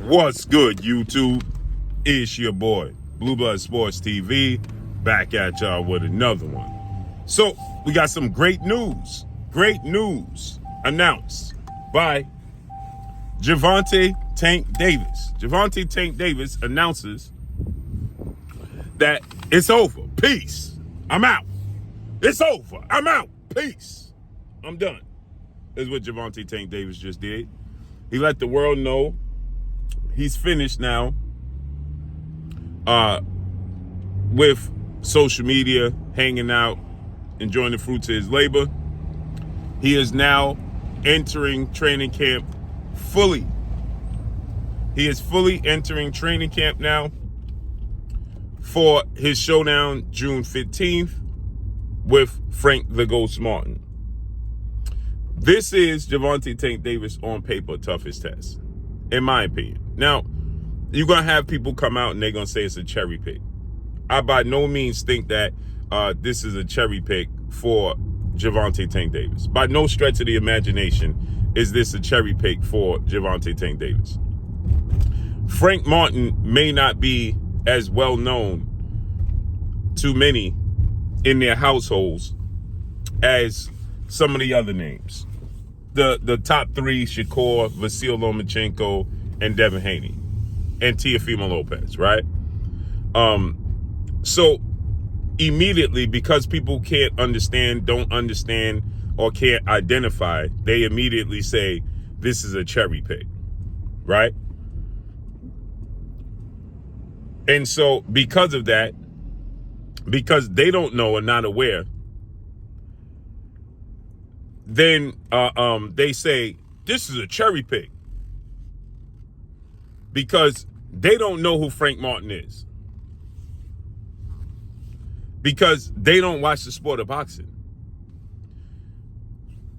What's good, YouTube? It's your boy, Blue Blood Sports TV, back at y'all with another one. So, we got some great news. Great news announced by Gervonta Tank Davis. Gervonta Tank Davis announces that it's over. Peace. I'm out. It's over. I'm out. Peace. I'm done. That's what Gervonta Tank Davis just did. He let the world know he's finished now with social media, hanging out, enjoying the fruits of his labor. He is now entering training camp fully. He is fully entering training camp now for his showdown June 15th with Frank the Ghost Martin. This is Gervonta Tank Davis on paper toughest test, in my opinion. Now, you're going to have people come out and they're going to say it's a cherry pick. I by no means think that this is a cherry pick for Gervonta Tank Davis. By no stretch of the imagination is this a cherry pick for Gervonta Tank Davis. Frank Martin may not be as well known to many in their households as some of the other names. The top three, Shakur, Vasil Lomachenko, and Devin Haney, and Teofimo Lopez, right? So immediately, because people can't understand, don't understand, or can't identify, they immediately say this is a cherry pick, right? And so because of that, because they don't know or not aware, then they say this is a cherry pick because they don't know who Frank Martin is, because they don't watch the sport of boxing.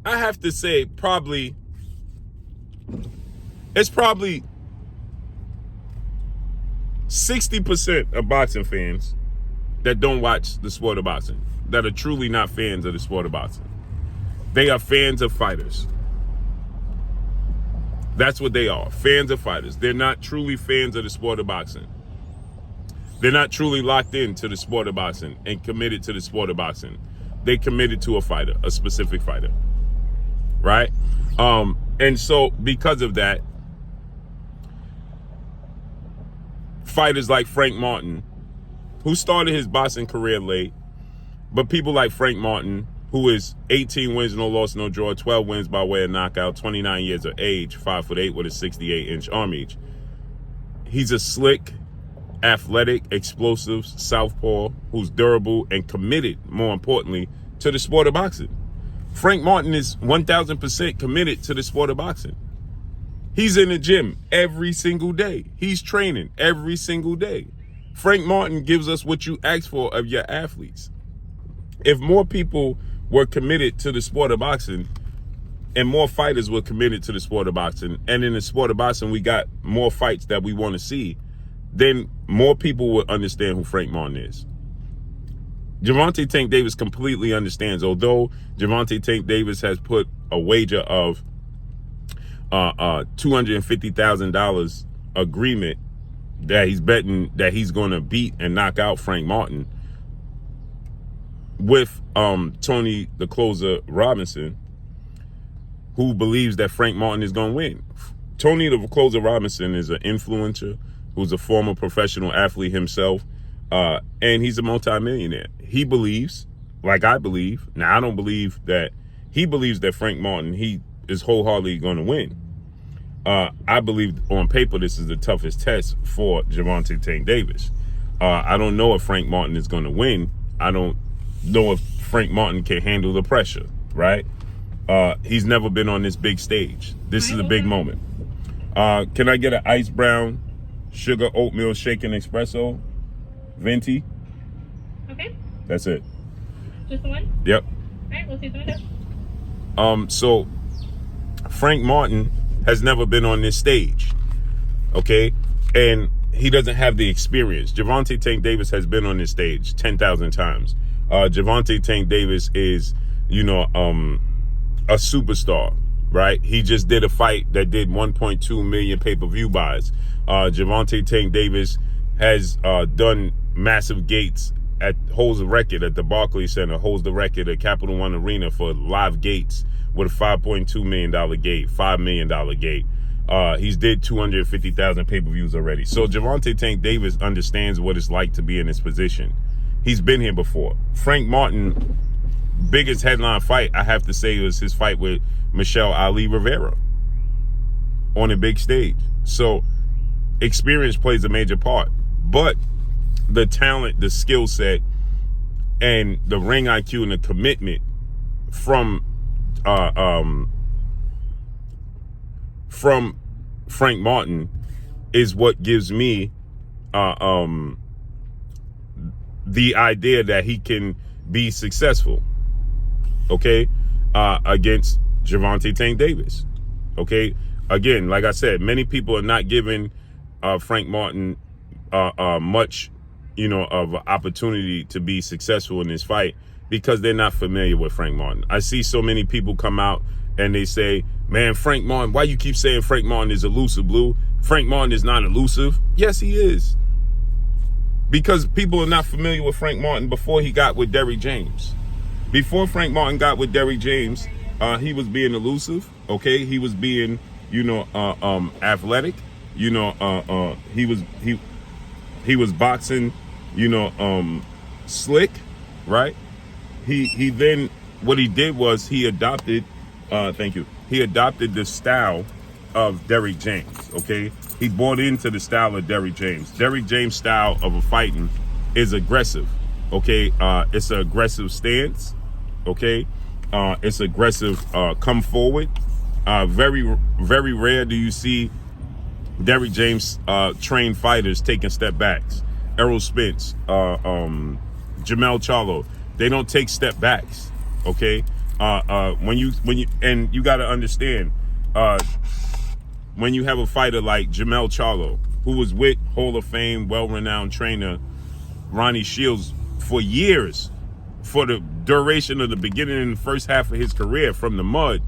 I have to say it's probably 60% of boxing fans that don't watch the sport of boxing, that are truly not fans of the sport of boxing. They are fans of fighters. That's what they are, fans of fighters. They're not truly fans of the sport of boxing. They're not truly locked into the sport of boxing and committed to the sport of boxing. They committed to a fighter, a specific fighter, right? And so because of that, fighters like Frank Martin, who started his boxing career late, but people like Frank Martin, who is 18 wins, no loss, no draw, 12 wins by way of knockout, 29 years of age, 5'8" with a 68-inch arm reach. He's a slick, athletic, explosive southpaw who's durable and committed, more importantly, to the sport of boxing. Frank Martin is 1,000% committed to the sport of boxing. He's in the gym every single day. He's training every single day. Frank Martin gives us what you ask for of your athletes. If more people were committed to the sport of boxing and more fighters were committed to the sport of boxing, and in the sport of boxing we got more fights that we want to see, then more people would understand who Frank Martin is. Gervonta Tank Davis completely understands, although Gervonta Tank Davis has put a wager of $250,000 agreement that he's betting that he's going to beat and knock out Frank Martin with Tony the Closer Robinson, who believes that Frank Martin is going to win. Tony the Closer Robinson is an influencer who's a former professional athlete himself, and he's a multimillionaire. He believes, like I believe, now I don't believe that, he believes that Frank Martin, he is wholeheartedly going to win. I believe on paper this is the toughest test for Gervonta Tank Davis. I don't know if Frank Martin is going to win. I don't know if Frank Martin can handle the pressure, right? He's never been on this big stage. This is a big moment. Can I get an ice brown sugar oatmeal shaken espresso venti? Okay. That's it. Just the one? Yep. All right, we'll see the window. So Frank Martin has never been on this stage, okay? And he doesn't have the experience. Gervonta Tank Davis has been on this stage 10,000 times. Gervonta Tank Davis is, a superstar. right? He just did a fight that did 1.2 million pay-per-view buys. Gervonta Tank Davis has done massive gates holds the record at the Barclays Center, holds the record at Capital One Arena for live gates with a $5.2 million gate, $5 million gate. He's did 250,000 pay-per-views already. So Gervonta Tank Davis understands what it's like to be in this position. He's been here before. Frank Martin, biggest headline fight, I have to say, was his fight with Michelle Ali Rivera on a big stage. So experience plays a major part. But the talent, the skill set, and the ring IQ and the commitment from Frank Martin is what gives me the idea that he can be successful, okay, against Gervonta Tank Davis. Okay, again, like I said, many people are not giving Frank Martin much, of an opportunity to be successful in this fight because they're not familiar with Frank Martin. I see so many people come out and they say, man, Frank Martin, why you keep saying Frank Martin is elusive, Blue? Frank Martin is not elusive. Yes, he is. Because people are not familiar with Frank Martin before he got with Derrick James. Before Frank Martin got with Derrick James, he was being elusive, okay? He was being, athletic. He was boxing, slick, right? He then, what he did was he adopted, he adopted the style of Derrick James, okay? He bought into the style of Derrick James. Derrick James' style of a fighting is aggressive, okay? It's an aggressive stance, okay? It's aggressive, come forward. Very, very rare do you see Derrick James trained fighters taking step backs. Errol Spence, Jamel Charlo, they don't take step backs, okay? When you and you got to understand, when you have a fighter like Jamel Charlo, who was with Hall of Fame, well-renowned trainer Ronnie Shields for years, for the duration of the beginning and the first half of his career from the mud,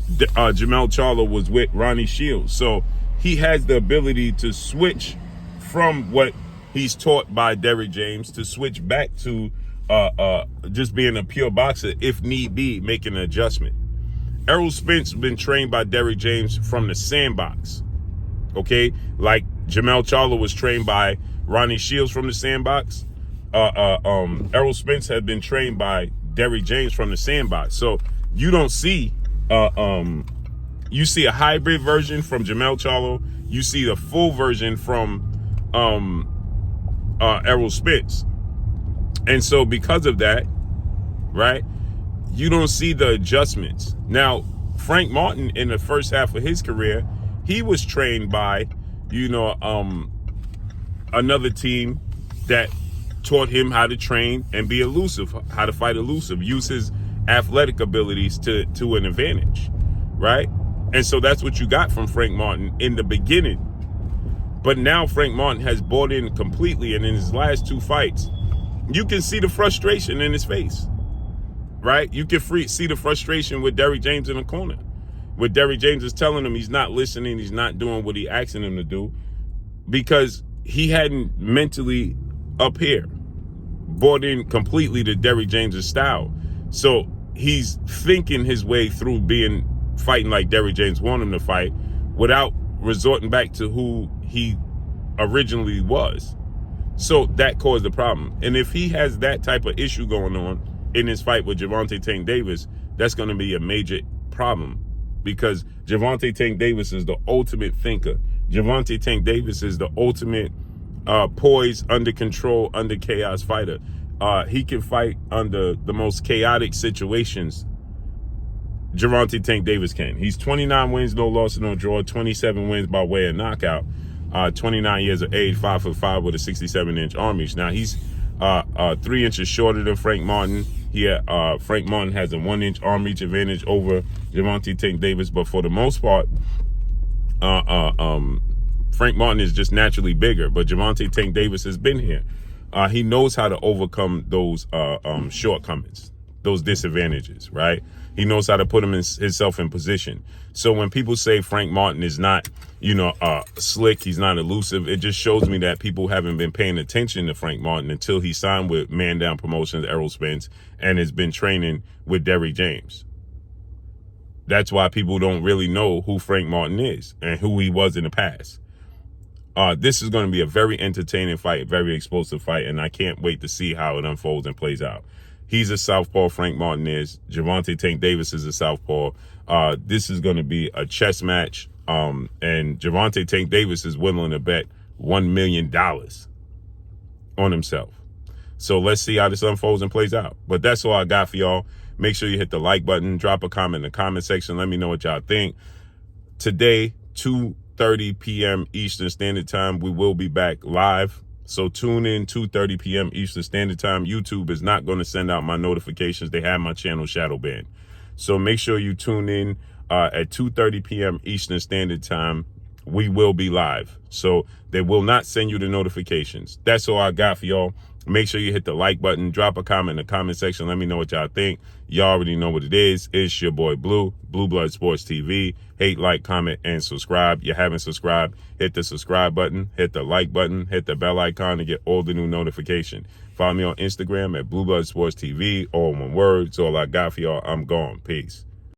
Jamel Charlo was with Ronnie Shields. So he has the ability to switch from what he's taught by Derrick James to switch back to just being a pure boxer, if need be, making an adjustment. Errol Spence has been trained by Derrick James from the sandbox, okay? Like Jamel Charlo was trained by Ronnie Shields from the sandbox. Errol Spence had been trained by Derrick James from the sandbox. So you don't see, you see a hybrid version from Jamel Charlo. You see the full version from Errol Spence. And so because of that, right, you don't see the adjustments. Now, Frank Martin, in the first half of his career, he was trained by, another team that taught him how to train and be elusive, how to fight elusive, use his athletic abilities to an advantage, right? And so that's what you got from Frank Martin in the beginning. But now Frank Martin has bought in completely, and in his last two fights, you can see the frustration in his face, right? You can see the frustration with Derrick James in the corner. With Derrick James is telling him he's not listening, he's not doing what he's asking him to do, because he hadn't mentally up here bought in completely to Derrick James's style. So he's thinking his way through fighting like Derrick James wanted him to fight without resorting back to who he originally was. So that caused the problem. And if he has that type of issue going on in his fight with Gervonta Tank Davis, that's going to be a major problem, because Gervonta Tank Davis is the ultimate thinker. Gervonta Tank Davis is the ultimate poised, under control, under chaos fighter. He can fight under the most chaotic situations. Gervonta Tank Davis can. He's 29 wins, no loss, no draw, 27 wins by way of knockout. 29 years of age, 5'5" with a 67-inch arm reach. Now he's 3 inches shorter than Frank Martin. Frank Martin has a 1-inch arm reach advantage over Gervonta Tank Davis, but for the most part, Frank Martin is just naturally bigger. But Gervonta Tank Davis has been here. He knows how to overcome those shortcomings. those disadvantages, right? He knows how to put himself in position. So when people say Frank Martin is not, slick, he's not elusive, it just shows me that people haven't been paying attention to Frank Martin until he signed with Man Down Promotions, Errol Spence, and has been training with Derrick James. That's why people don't really know who Frank Martin is and who he was in the past. This is going to be a very entertaining fight, very explosive fight, and I can't wait to see how it unfolds and plays out. He's a southpaw, Frank Martin is. Gervonta Tank Davis is a southpaw. This is going to be a chess match, and Gervonta Tank Davis is willing to bet $1 million on himself. So let's see how this unfolds and plays out. But that's all I got for y'all. Make sure you hit the like button, drop a comment in the comment section. Let me know what y'all think. Today, 2:30 p.m. Eastern Standard Time, we will be back live. So tune in 2:30 p.m. Eastern Standard Time. YouTube is not going to send out my notifications. They have my channel shadow banned. So make sure you tune in at 2:30 p.m. Eastern Standard Time. We will be live. So they will not send you the notifications. That's all I got for y'all. Make sure you hit the like button, drop a comment in the comment section. Let me know what y'all think. Y'all already know what it is. It's your boy Blue Blood Sports TV. Hate, like, comment, and subscribe. You haven't subscribed, hit the subscribe button, hit the like button, hit the bell icon to get all the new notification. Follow me on Instagram at Blue Blood Sports TV. All one word. It's all I got for y'all. I'm gone. Peace.